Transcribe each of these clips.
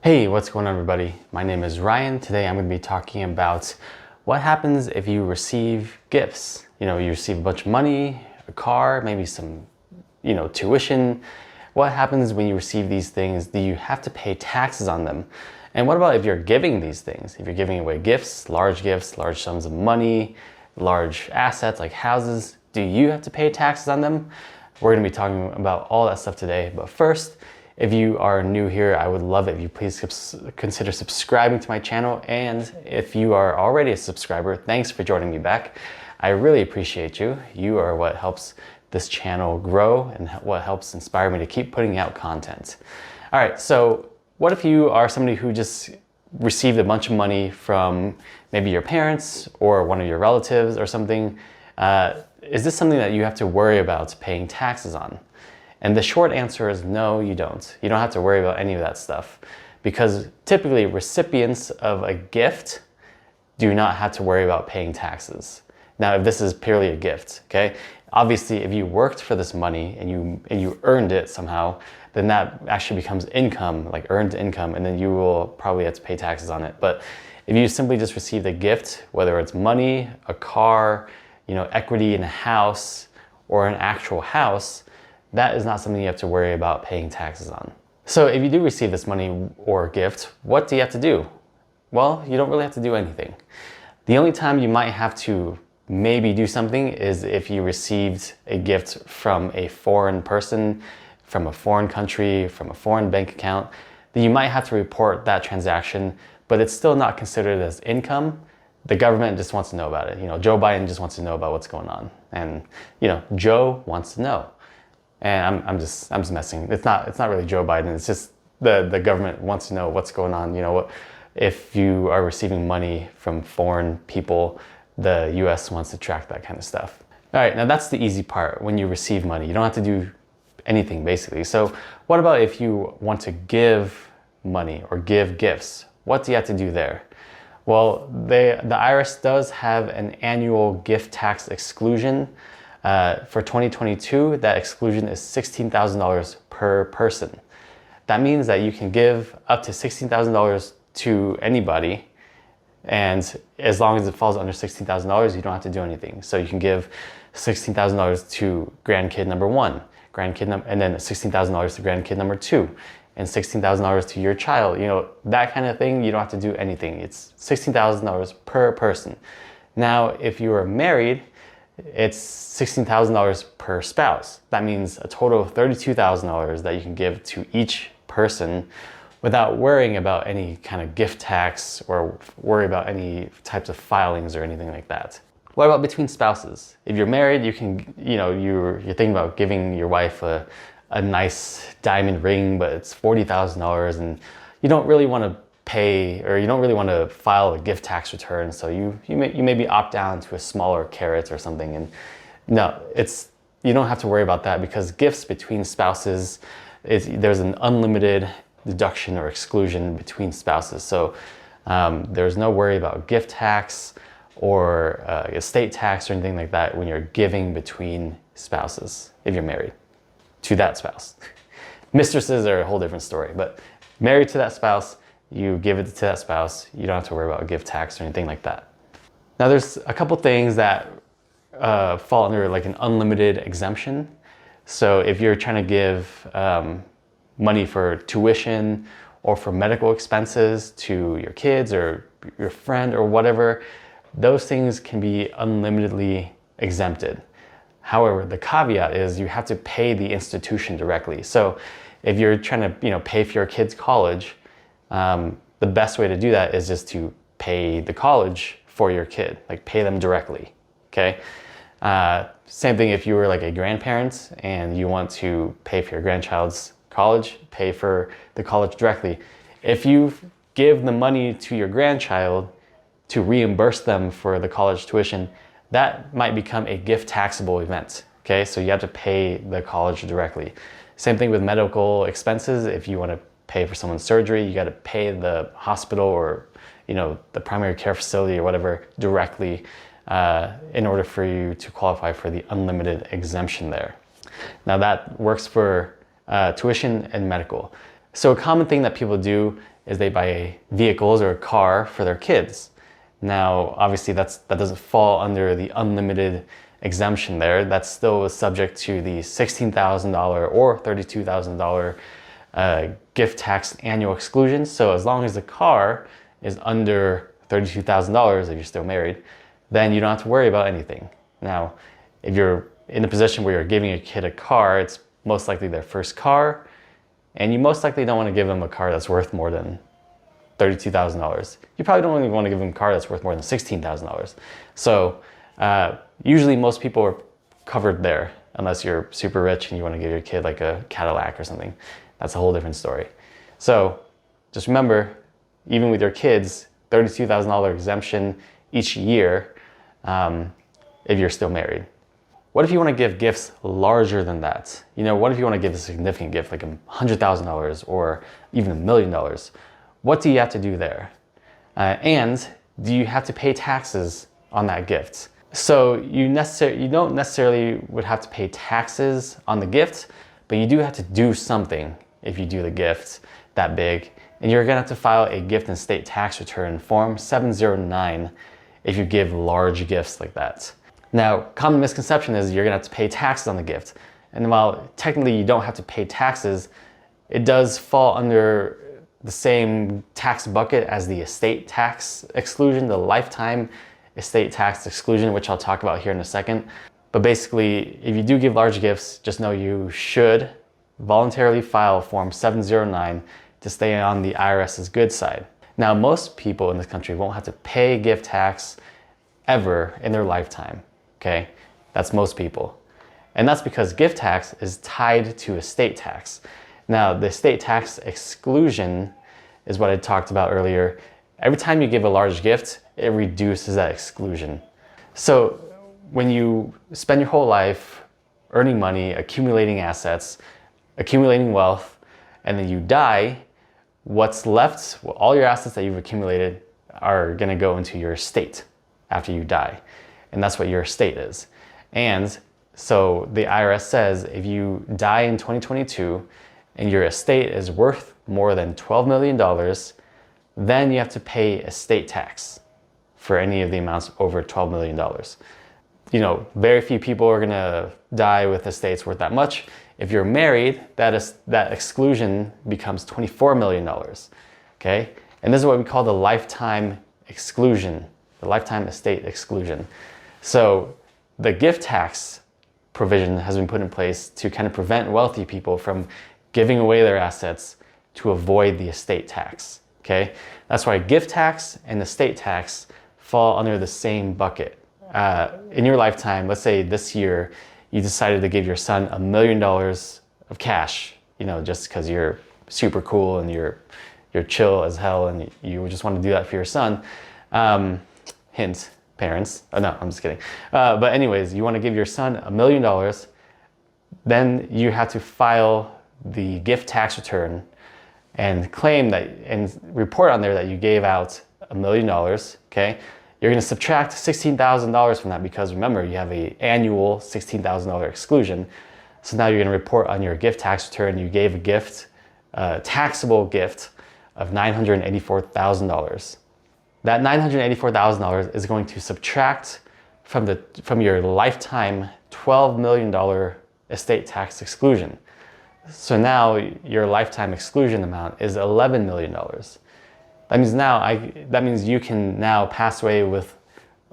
Hey, what's going on everybody? My name is Ryan. Today I'm going to be talking about what happens if you receive gifts. You receive a bunch of money, a car, maybe some, tuition. What happens when you receive these things? Do you have to pay taxes on them? And what about if you're giving these things? If you're giving away gifts, large sums of money, large assets like houses, do you have to pay taxes on them? We're going to be talking about all that stuff today. But first, if you are new here, I would love it if you please consider subscribing to my channel. And if you are already a subscriber, thanks for joining me back. I really appreciate you. You are what helps this channel grow and what helps inspire me to keep putting out content. All right, so what if you are somebody who just received a bunch of money from maybe your parents or one of your relatives or something? Is this something that you have to worry about paying taxes on? And the short answer is no, you don't. You don't have to worry about any of that stuff because typically recipients of a gift do not have to worry about paying taxes. Now, if this is purely a gift, okay? Obviously, if you worked for this money and you earned it somehow, then that actually becomes income, like earned income, and then you will probably have to pay taxes on it. But if you simply just received a gift, whether it's money, a car, equity in a house, or an actual house, that is not something you have to worry about paying taxes on. So if you do receive this money or gift, what do you have to do? Well, you don't really have to do anything. The only time you might have to maybe do something is if you received a gift from a foreign person, from a foreign country, from a foreign bank account, then you might have to report that transaction, but it's still not considered as income. The government just wants to know about it. Joe Biden just wants to know about what's going on. And, Joe wants to know. And I'm just messing. It's not really Joe Biden. It's just the government wants to know what's going on. If you are receiving money from foreign people, the US wants to track that kind of stuff. All right, now that's the easy part. When you receive money, you don't have to do anything basically. So what about if you want to give money or give gifts? What do you have to do there? Well, the IRS does have an annual gift tax exclusion. For 2022, that exclusion is $16,000 per person. That means that you can give up to $16,000 to anybody, and as long as it falls under $16,000, you don't have to do anything. So you can give $16,000 to grandkid number one, and then $16,000 to grandkid number two, and $16,000 to your child. That kind of thing, you don't have to do anything. It's $16,000 per person. Now, if you are married, it's $16,000 per spouse. That means a total of $32,000 that you can give to each person without worrying about any kind of gift tax or worry about any types of filings or anything like that. What about between spouses? If you're married, you can, you're thinking about giving your wife a nice diamond ring, but it's $40,000 and you don't really want to pay, or you don't really want to file a gift tax return, so you maybe opt down to a smaller carat or something. And no, you don't have to worry about that because gifts between spouses, there's an unlimited deduction or exclusion between spouses. So there's no worry about gift tax or estate tax or anything like that when you're giving between spouses if you're married to that spouse. Mistresses are a whole different story, but married to that spouse, you give it to that spouse, you don't have to worry about gift tax or anything like that. Now there's a couple things that fall under like an unlimited exemption. So if you're trying to give money for tuition or for medical expenses to your kids or your friend or whatever, those things can be unlimitedly exempted. However, the caveat is you have to pay the institution directly. So if you're trying to pay for your kid's college, the best way to do that is just to pay the college for your kid, like pay them directly, okay? Same thing if you were like a grandparent and you want to pay for your grandchild's college, pay for the college directly. If you give the money to your grandchild to reimburse them for the college tuition, that might become a gift taxable event, okay? So you have to pay the college directly. Same thing with medical expenses. If you want to pay for someone's surgery, you got to pay the hospital or the primary care facility or whatever directly in order for you to qualify for the unlimited exemption there. Now that works for tuition and medical. So a common thing that people do is they buy vehicles or a car for their kids. Now, obviously that doesn't fall under the unlimited exemption there. That's still subject to the $16,000 or $32,000 gift tax annual exclusion. So as long as the car is under $32,000, if you're still married, then you don't have to worry about anything. Now, if you're in a position where you're giving a kid a car, it's most likely their first car, and you most likely don't want to give them a car that's worth more than $32,000. You probably don't even want to give them a car that's worth more than $16,000. So usually most people are covered there, unless you're super rich and you want to give your kid like a Cadillac or something. That's a whole different story. So just remember, even with your kids, $32,000 exemption each year if you're still married. What if you want to give gifts larger than that? You know, what if you want to give a significant gift like $100,000 or even $1 million? What do you have to do there? And do you have to pay taxes on that gift? So you don't necessarily would have to pay taxes on the gift, but you do have to do something if you do the gift that big. And you're gonna have to file a gift and state tax return, Form 709, if you give large gifts like that. Now, common misconception is you're gonna have to pay taxes on the gift. And while technically you don't have to pay taxes, it does fall under the same tax bucket as the estate tax exclusion, the lifetime estate tax exclusion, which I'll talk about here in a second. But basically, if you do give large gifts, just know you should voluntarily file Form 709 to stay on the IRS's good side. Now, most people in this country won't have to pay gift tax ever in their lifetime, okay? That's most people. And that's because gift tax is tied to estate tax. Now, the estate tax exclusion is what I talked about earlier. Every time you give a large gift, it reduces that exclusion. So when you spend your whole life earning money, accumulating assets, accumulating wealth, and then you die, what's left, all your assets that you've accumulated are gonna go into your estate after you die. And that's what your estate is. And so the IRS says if you die in 2022 and your estate is worth more than $12 million, then you have to pay estate tax for any of the amounts over $12 million. You know, very few people are gonna die with estates worth that much. If you're married, that exclusion becomes $24 million, okay? And this is what we call the lifetime exclusion, the lifetime estate exclusion. So the gift tax provision has been put in place to kind of prevent wealthy people from giving away their assets to avoid the estate tax, okay? That's why gift tax and estate tax fall under the same bucket. In your lifetime, let's say this year, you decided to give your son $1 million of cash, you know, just because you're super cool and you're chill as hell and you just want to do that for your son. Hint, parents. Oh no, I'm just kidding. But anyways, you want to give your son $1 million, then you have to file the gift tax return and claim that and report on there that you gave out $1 million, okay? You're gonna subtract $16,000 from that because remember, you have an annual $16,000 exclusion. So now you're gonna report on your gift tax return, you gave a gift, taxable gift of $984,000. That $984,000 is going to subtract from your lifetime $12 million estate tax exclusion. So now your lifetime exclusion amount is $11 million. That means you can now pass away with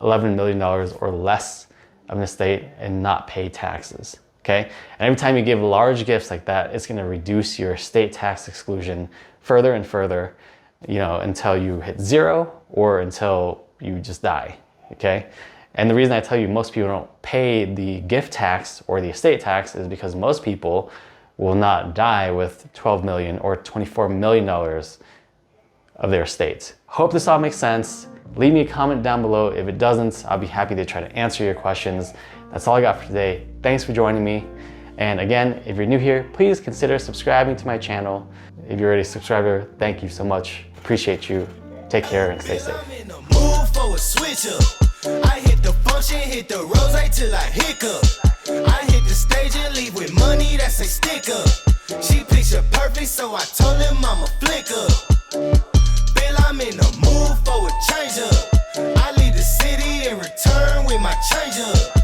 $11 million or less of an estate and not pay taxes, okay? And every time you give large gifts like that, it's gonna reduce your estate tax exclusion further and further, you know, until you hit zero or until you just die, okay? And the reason I tell you most people don't pay the gift tax or the estate tax is because most people will not die with $12 million or $24 million of their estate. Hope this all makes sense. Leave me a comment down below. If it doesn't, I'll be happy to try to answer your questions. That's all I got for today. Thanks for joining me. And again, if you're new here, please consider subscribing to my channel. If you're already a subscriber, thank you so much. Appreciate you. Take care and stay safe. I hit the function, hit the rose till I hiccup. I hit the stage and leave with money that's a sticker. She picture perfect, so I told him I'm a flicker. Bill, I'm in the mood for a change up. I leave the city and return with my change up.